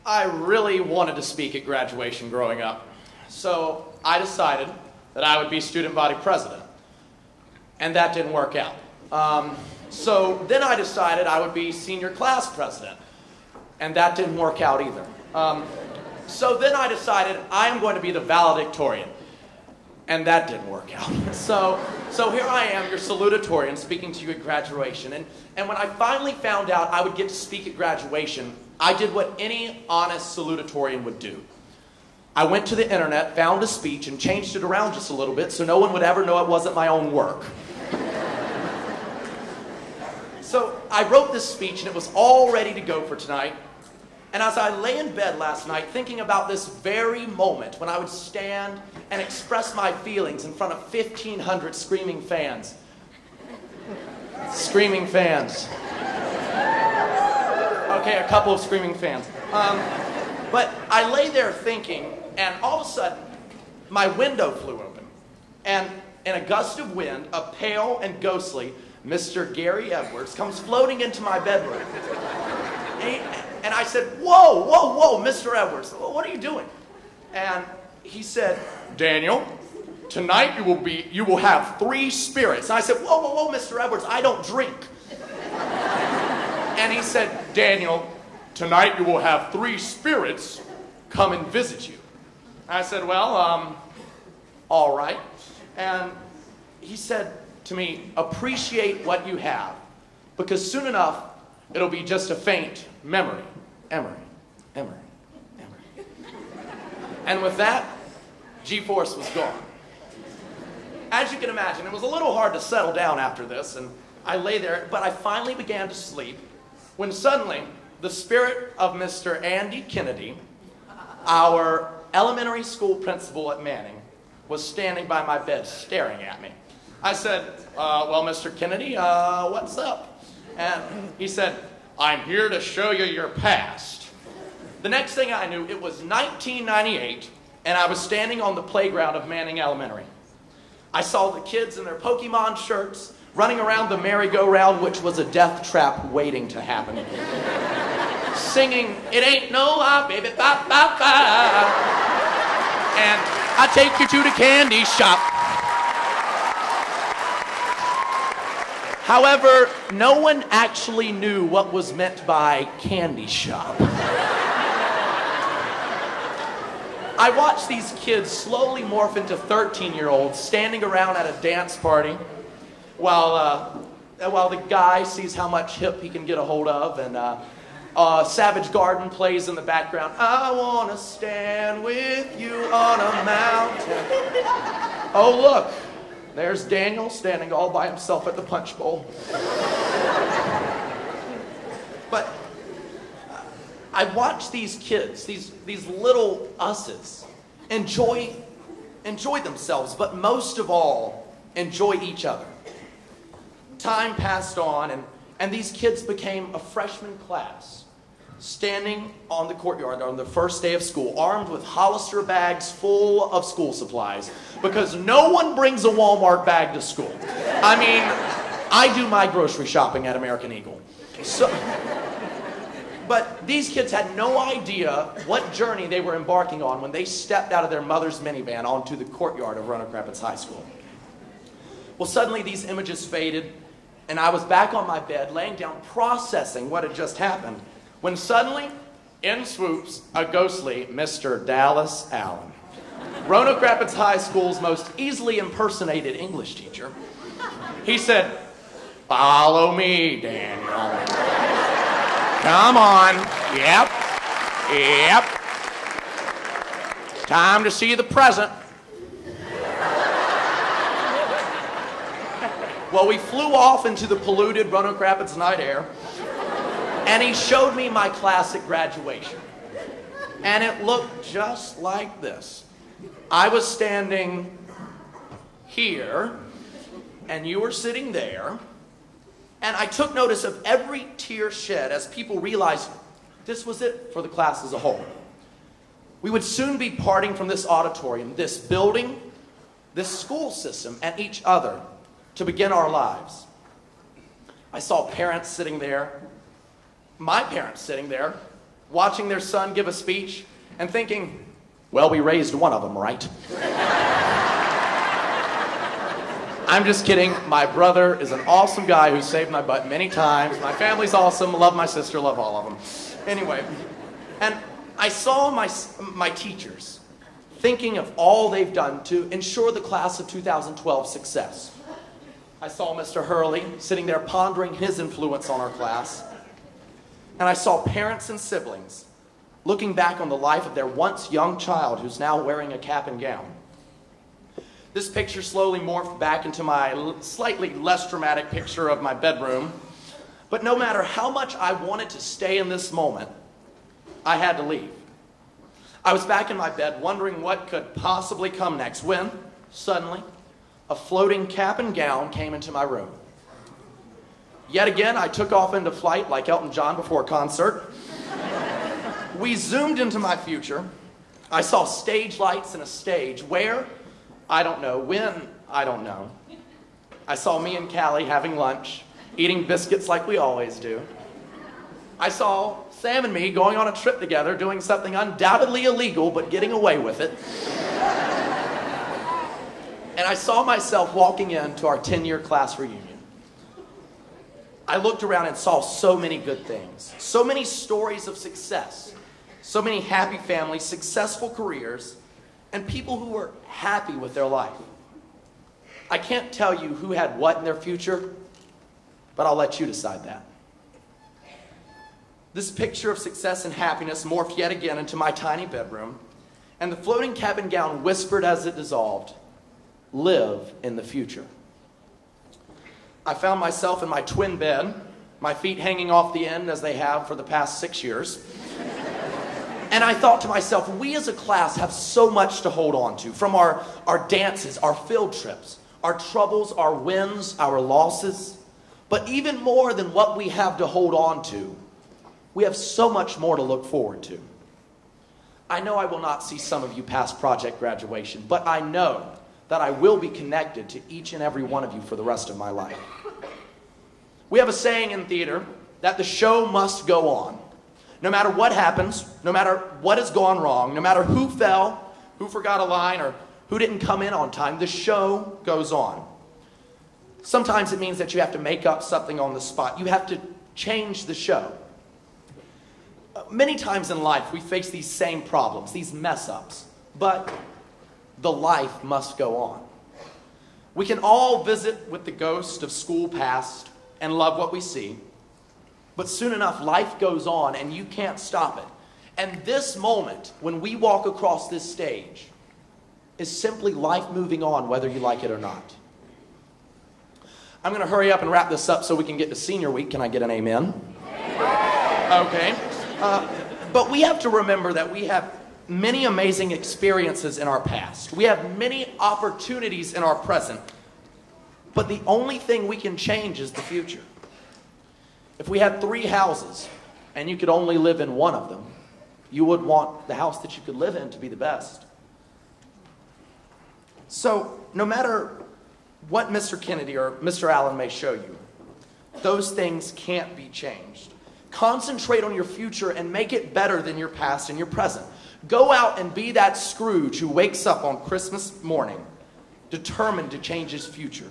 I really wanted to speak at graduation growing up, so I decided that I would be student body president, and that didn't work out. So then I decided I would be senior class president, and that didn't work out either. So then I decided I am going to be the valedictorian, and that didn't work out. So here I am, your salutatorian, speaking to you at graduation. And when I finally found out I would get to speak at graduation, I did what any honest salutatorian would do. I went to the internet, found a speech, and changed it around just a little bit so no one would ever know it wasn't my own work. So I wrote this speech, and it was all ready to go for tonight. And as I lay in bed last night thinking about this very moment when I would stand and express my feelings in front of 1,500 screaming fans. Screaming fans. Okay, a couple of screaming fans. But I lay there thinking, and all of a sudden, my window flew open. And in a gust of wind, a pale and ghostly Mr. Gary Edwards comes floating into my bedroom. And I said, whoa, whoa, whoa, Mr. Edwards, what are you doing? And he said, Daniel, tonight you will have 3 spirits. And I said, whoa, whoa, whoa, Mr. Edwards, I don't drink. And he said, Daniel, tonight you will have 3 spirits come and visit you. And I said, well, all right. And he said to me, appreciate what you have, because soon enough, it'll be just a faint memory. Emory. And with that, G-Force was gone. As you can imagine, it was a little hard to settle down after this, and I lay there, but I finally began to sleep when suddenly the spirit of Mr. Andy Kennedy, our elementary school principal at Manning, was standing by my bed staring at me. I said, well, Mr. Kennedy, what's up? And he said, I'm here to show you your past. The next thing I knew, it was 1998, and I was standing on the playground of Manning Elementary. I saw the kids in their Pokemon shirts running around the merry-go-round, which was a death trap waiting to happen, singing, it ain't no lie, baby, bye, bye, bye. And I take you to the candy shop. However, no one actually knew what was meant by candy shop. I watched these kids slowly morph into 13-year-olds standing around at a dance party while the guy sees how much hip he can get a hold of, and Savage Garden plays in the background. I want to stand with you on a mountain. Oh, look. There's Daniel standing all by himself at the punch bowl. But I watched these kids, these little usses, enjoy themselves, but most of all, enjoy each other. Time passed on, and these kids became a freshman class, standing on the courtyard on the first day of school, armed with Hollister bags full of school supplies, because no one brings a Walmart bag to school. I mean, I do my grocery shopping at American Eagle. But these kids had no idea what journey they were embarking on when they stepped out of their mother's minivan onto the courtyard of Roanoke Rapids High School. Well, suddenly these images faded, and I was back on my bed, laying down, processing what had just happened, when suddenly, in swoops a ghostly Mr. Dallas Allen, Roanoke Rapids High School's most easily impersonated English teacher. He said, follow me, Daniel. Come on. Yep. Time to see the present. Well, we flew off into the polluted Roanoke Rapids night air, and he showed me my class at graduation. And it looked just like this. I was standing here, and you were sitting there, and I took notice of every tear shed as people realized this was it for the class as a whole. We would soon be parting from this auditorium, this building, this school system, and each other to begin our lives. I saw parents sitting there, my parents sitting there, watching their son give a speech and thinking, well, we raised one of them, right? I'm just kidding. My brother is an awesome guy who saved my butt many times. My family's awesome. Love my sister. Love all of them. Anyway, and I saw my teachers thinking of all they've done to ensure the class of 2012 success. I saw Mr. Hurley sitting there pondering his influence on our class. And I saw parents and siblings looking back on the life of their once young child who's now wearing a cap and gown. This picture slowly morphed back into my slightly less dramatic picture of my bedroom. But no matter how much I wanted to stay in this moment, I had to leave. I was back in my bed wondering what could possibly come next when, suddenly, a floating cap and gown came into my room. Yet again, I took off into flight like Elton John before a concert. We zoomed into my future. I saw stage lights and a stage. Where? I don't know. When? I don't know. I saw me and Callie having lunch, eating biscuits like we always do. I saw Sam and me going on a trip together, doing something undoubtedly illegal, but getting away with it. And I saw myself walking into our 10-year class reunion. I looked around and saw so many good things, so many stories of success, so many happy families, successful careers, and people who were happy with their life. I can't tell you who had what in their future, but I'll let you decide that. This picture of success and happiness morphed yet again into my tiny bedroom, and the floating cap and gown whispered as it dissolved, "Live in the future." I found myself in my twin bed, my feet hanging off the end as they have for the past 6 years. And I thought to myself, we as a class have so much to hold on to, from our dances, our field trips, our troubles, our wins, our losses. But even more than what we have to hold on to, we have so much more to look forward to. I know I will not see some of you past project graduation, but I know that I will be connected to each and every one of you for the rest of my life. We have a saying in theater that the show must go on. No matter what happens, no matter what has gone wrong, no matter who fell, who forgot a line, or who didn't come in on time, the show goes on. Sometimes it means that you have to make up something on the spot. You have to change the show. Many times in life we face these same problems, these mess-ups, but the life must go on. We can all visit with the ghost of school past and love what we see, but soon enough life goes on and you can't stop it. And this moment, when we walk across this stage, is simply life moving on whether you like it or not. I'm going to hurry up and wrap this up so we can get to senior week. Can I get an amen? Okay. But we have to remember that we have many amazing experiences in our past. We have many opportunities in our present. But the only thing we can change is the future. If we had 3 houses and you could only live in one of them, you would want the house that you could live in to be the best. So no matter what Mr. Kennedy or Mr. Allen may show you, those things can't be changed. Concentrate on your future and make it better than your past and your present. Go out and be that Scrooge who wakes up on Christmas morning determined to change his future,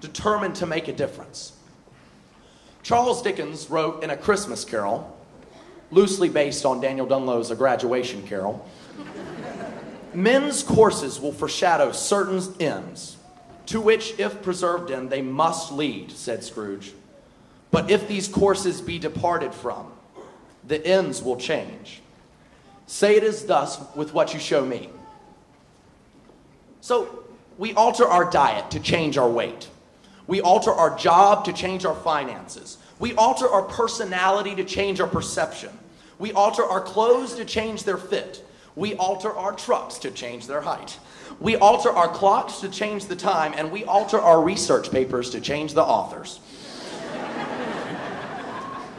determined to make a difference. Charles Dickens wrote in A Christmas Carol, loosely based on Daniel Dunlow's A Graduation Carol, "Men's courses will foreshadow certain ends, to which, if preserved in, they must lead," said Scrooge. "But if these courses be departed from, the ends will change. Say it is thus with what you show me." So we alter our diet to change our weight. We alter our job to change our finances. We alter our personality to change our perception. We alter our clothes to change their fit. We alter our trucks to change their height. We alter our clocks to change the time, and we alter our research papers to change the authors.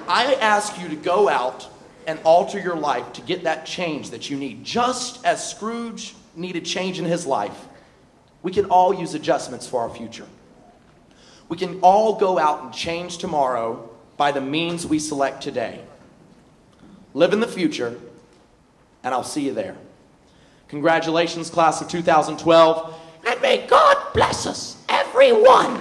I ask you to go out and alter your life to get that change that you need. Just as Scrooge needed change in his life, we can all use adjustments for our future. We can all go out and change tomorrow by the means we select today. live in the future, and I'll see you there. Congratulations, class of 2012, and may God bless us, everyone.